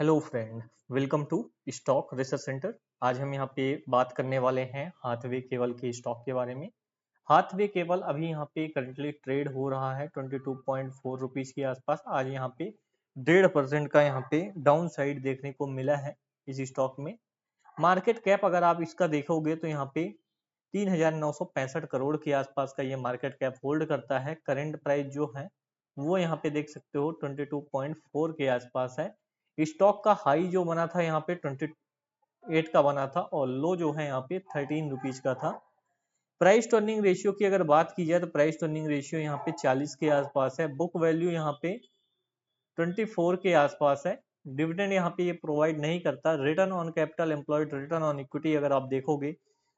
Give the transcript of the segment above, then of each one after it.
Hello friend, welcome to stock research centre. आज हम यहाँ पे बात करने वाले हैं हाथवे केबल के स्टॉक के बारे में। हाथवे केबल अभी यहाँ पे करंटली ट्रेड हो रहा है 22.4 रुपीज़ के आसपास। आज यहाँ पे 1.5% का यहाँ पे डाउन साइड देखने को मिला है इस स्टॉक में। मार्केट कैप अगर आप इसका देखोगे तो यहाँ पे 3,965 करोड़ के आसपास का ये मार्केट कैप होल्ड करता है। करंट प्राइस जो है वो यहाँ पे देख सकते हो 22.4 के आसपास है। स्टॉक का हाई जो बना था यहाँ पे 28 का बना था और लो जो है यहाँ पे 13 रुपीज का था। प्राइस टू अर्निंग रेशियो की अगर बात की जाए तो प्राइस टू अर्निंग रेशियो यहाँ पे 40 के आसपास है। बुक वैल्यू यहाँ पे 24 के आसपास है। डिविडेंड यहाँ पे ये प्रोवाइड नहीं करता। Return on capital employed, return on equity अगर आप देखोगे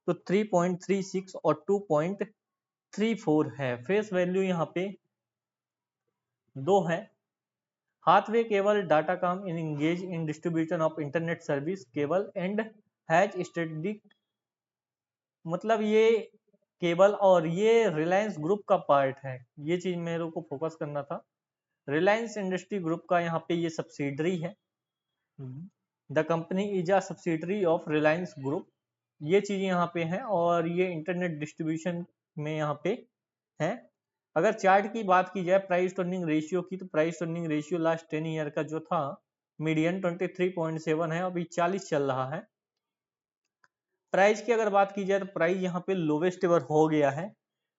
तो 3.36 और 2.34 है। फेस वैल्यू यहाँ पे 2 है। Hathway Cable Datacom in engage in distribution of internet service cable and has strategic, मतलब ये केबल और ये रिलायंस ग्रुप का पार्ट है। ये चीज मेरे को फोकस करना था। रिलायंस इंडस्ट्री ग्रुप का यहाँ पे ये सब्सिडरी है। The company is a subsidiary of Reliance group. ये चीज यहाँ पे है और ये इंटरनेट डिस्ट्रीब्यूशन में यहाँ पे है। अगर चार्ट की बात की जाए प्राइस टू अर्निंग रेशियो की, तो price to earning ratio last 10 year का जो था मीडियन 23.7 है, अभी 40 चल रहा है। प्राइस की अगर बात की जाए तो प्राइस यहाँ पे लोवेस्ट एवर हो गया है।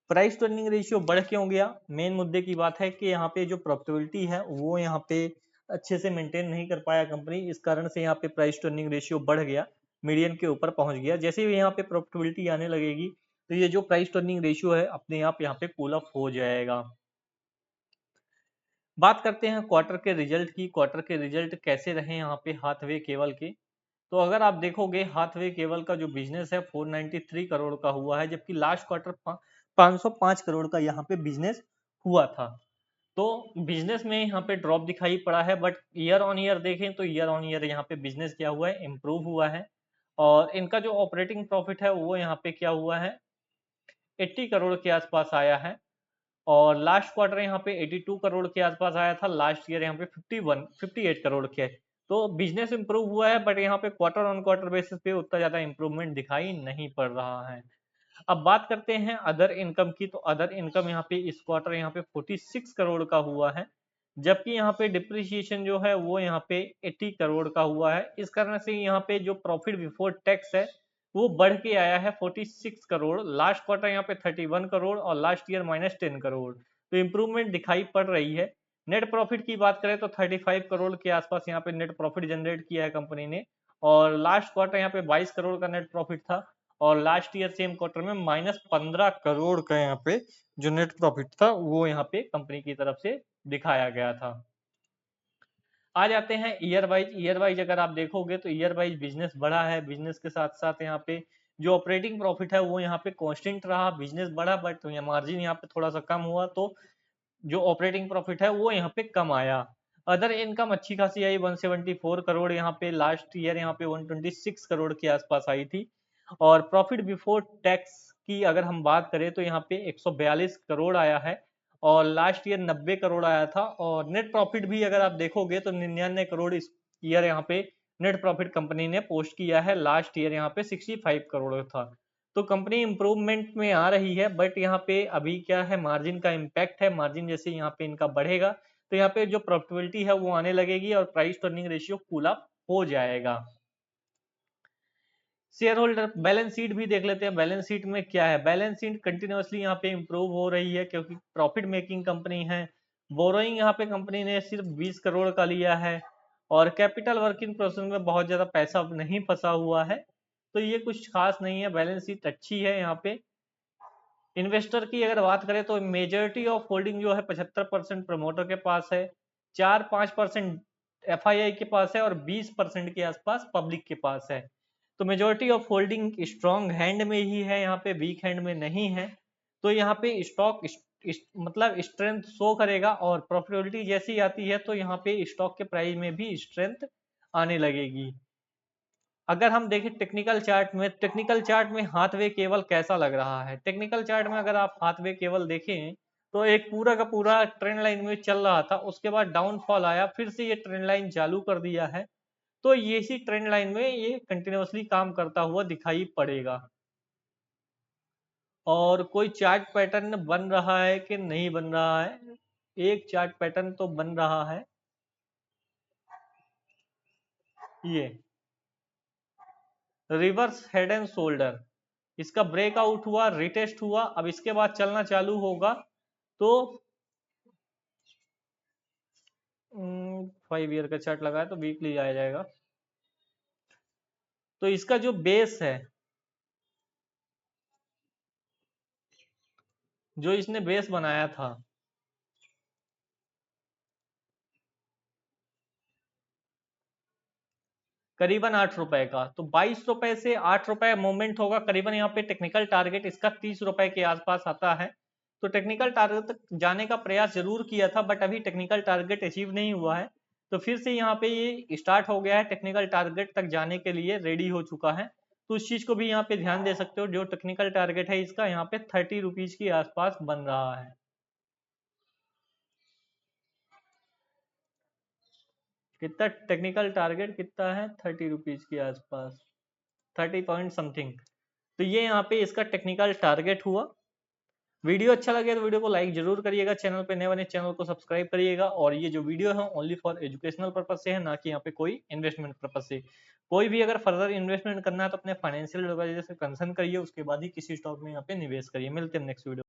प्राइस टू अर्निंग रेशियो बढ़ क्यों गया? मेन मुद्दे की बात है कि यहाँ पे जो प्रॉफिटेबिलिटी है वो यहाँ पे अच्छे से मेंटेन नहीं कर पाया कंपनी, इस कारण से यहाँ पे प्राइस टू अर्निंग रेशियो बढ़ गया, मीडियन के ऊपर पहुंच गया। जैसे भी यहाँ पे प्रॉफिटेबिलिटी आने लगेगी तो ये जो प्राइस टू अर्निंग रेशियो है अपने आप यहाँ पे कूल ऑफ हो जाएगा। बात करते हैं क्वार्टर के रिजल्ट की। क्वार्टर के रिजल्ट कैसे रहे यहाँ पे हाथवे केबल के? तो अगर आप देखोगे हाथवे केबल का जो बिजनेस है 493 करोड़ का हुआ है, जबकि लास्ट क्वार्टर 505 करोड़ का यहाँ पे बिजनेस हुआ था। तो बिजनेस में यहाँ पे ड्रॉप दिखाई पड़ा है, बट ईयर ऑन ईयर देखें तो ईयर ऑन ईयर यहाँ पे बिजनेस क्या हुआ है, इम्प्रूव हुआ है। और इनका जो ऑपरेटिंग प्रॉफिट है वो यहाँ पे क्या हुआ है, 80 करोड़ के आसपास आया है। और लास्ट क्वार्टर यहाँ पे 82 करोड़ के आसपास आया था। लास्ट ईयर यहाँ पे 58 करोड़ के। तो बिजनेस इंप्रूव हुआ है, बट यहाँ पे क्वार्टर ऑन क्वार्टर बेसिस पे उतना ज्यादा इंप्रूवमेंट दिखाई नहीं पड़ रहा है। अब बात करते हैं अदर इनकम की। तो अदर इनकम यहाँ पे इस क्वार्टर यहाँ पे 46 करोड़ का हुआ है, जबकि यहाँ पे डिप्रिसिएशन जो है वो यहाँ पे 80 करोड़ का हुआ है। इस कारण से यहाँ पे जो प्रॉफिट बिफोर टैक्स है वो बढ़ के आया है 46 करोड़। लास्ट क्वार्टर यहाँ पे 31 करोड़ और लास्ट ईयर -10 करोड़। तो इम्प्रूवमेंट दिखाई पड़ रही है। नेट प्रॉफिट की बात करें तो 35 करोड़ के आसपास यहाँ पे नेट प्रॉफिट जनरेट किया है कंपनी ने। और लास्ट क्वार्टर यहाँ पे 22 करोड़ का नेट प्रॉफिट था और लास्ट ईयर सेम क्वार्टर में -15 करोड़ का यहाँ पे जो नेट प्रॉफिट था वो यहाँ पे कंपनी की तरफ से दिखाया गया था। आ जाते हैं ईयर वाइज। ईयर वाइज अगर आप देखोगे तो ईयर वाइज बिजनेस बढ़ा है। बिजनेस के साथ साथ यहाँ पे जो ऑपरेटिंग प्रॉफिट है वो यहाँ पे कांस्टेंट रहा। बिजनेस बढ़ा बट मार्जिन यहाँ पे थोड़ा सा कम हुआ, तो जो ऑपरेटिंग प्रॉफिट है वो यहाँ पे कम आया। अदर इनकम अच्छी खासी आई, 174 करोड़ यहाँ पे। लास्ट ईयर यहाँ पे 126 करोड़ के आसपास आई थी। और प्रॉफिट बिफोर टैक्स की अगर हम बात करें तो यहाँ पे 142 करोड़ आया है और लास्ट ईयर 90 करोड़ आया था। और नेट प्रॉफिट भी अगर आप देखोगे तो 99 करोड़ इस ईयर यहाँ पे नेट प्रॉफिट कंपनी ने पोस्ट किया है। लास्ट ईयर यहाँ पे 65 करोड़ था। तो कंपनी इंप्रूवमेंट में आ रही है, बट यहाँ पे अभी क्या है, मार्जिन का इम्पैक्ट है। मार्जिन जैसे यहाँ पे इनका बढ़ेगा तो यहाँ पे जो प्रॉफिटेबिलिटी है वो आने लगेगी और price to earning ratio cool up हो जाएगा। शेयर होल्डर बैलेंस शीट भी देख लेते हैं। बैलेंस शीट में क्या है, बैलेंस शीट कंटिन्यूअसली यहाँ पे इंप्रूव हो रही है क्योंकि प्रॉफिट मेकिंग कंपनी है। बोरोइंग यहाँ पे कंपनी ने सिर्फ 20 करोड़ का लिया है और कैपिटल वर्किंग प्रोसेस में बहुत ज्यादा पैसा नहीं फंसा हुआ है, तो ये कुछ खास नहीं है। बैलेंस शीट अच्छी है। यहाँ पे इन्वेस्टर की अगर बात करें तो मेजोरिटी ऑफ होल्डिंग जो है 75% प्रमोटर के पास है, 4-5% एफआईआई के पास है और 20% के आसपास पब्लिक के पास है। तो majority of holding strong hand में ही है, यहाँ पे वीक हैंड में नहीं है। तो यहाँ पे स्टॉक मतलब स्ट्रेंथ शो करेगा और प्रॉफिटेबिलिटी जैसी आती है तो यहाँ पे स्टॉक के प्राइस में भी स्ट्रेंथ आने लगेगी। अगर हम देखें टेक्निकल चार्ट में, टेक्निकल चार्ट में हाथवे केबल कैसा लग रहा है? टेक्निकल चार्ट में अगर आप हाथवे केबल देखें तो एक पूरा का पूरा ट्रेंड लाइन में चल रहा था, उसके बाद डाउनफॉल आया, फिर से ये ट्रेंड लाइन चालू कर दिया है तो ये इसी ट्रेंड लाइन में ये कंटिन्यूअसली काम करता हुआ दिखाई पड़ेगा। और कोई चार्ट पैटर्न बन रहा है कि नहीं बन रहा है? एक चार्ट पैटर्न तो बन रहा है, ये रिवर्स हेड एंड शोल्डर, इसका ब्रेकआउट हुआ, रिटेस्ट हुआ, अब इसके बाद चलना चालू होगा तो 5 ईयर का चार्ट लगाया तो वीकली आया जाएगा। तो इसका जो बेस है, जो इसने बेस बनाया था, करीबन 8 रुपए का, तो 22 रुपए से 8 रुपए मूवमेंट होगा करीबन। यहाँ पे टेक्निकल टारगेट इसका 30 रुपए के आसपास आता है। तो टेक्निकल टारगेट तक जाने का प्रयास जरूर किया था, बट अभी टेक्निकल टारगेट अचीव नहीं हुआ है। तो फिर से यहाँ पे ये स्टार्ट हो गया है, टेक्निकल टारगेट तक जाने के लिए रेडी हो चुका है। तो उस चीज को भी यहाँ पे ध्यान दे सकते हो, जो टेक्निकल टारगेट है इसका यहाँ पे 30 रुपीज के आसपास बन रहा है। कितना टेक्निकल टारगेट कितना है? 30 रुपीज के आसपास, 30 पॉइंट समथिंग। तो ये यहाँ पे इसका टेक्निकल टारगेट हुआ। वीडियो अच्छा लगे तो वीडियो को लाइक जरूर करिएगा, चैनल पे नए बने चैनल को सब्सक्राइब करिएगा। और ये जो वीडियो है ओनली फॉर एजुकेशनल पर्पज से है, ना कि यहाँ पे कोई इन्वेस्टमेंट पर्पज से। कोई भी अगर फर्दर इन्वेस्टमेंट करना है तो अपने फाइनेंशियल एडवाइजर से कंसर्न करिए, उसके बाद ही किसी स्टॉक में यहाँ पे निवेश करिए। मिलते हैं नेक्स्ट वीडियो।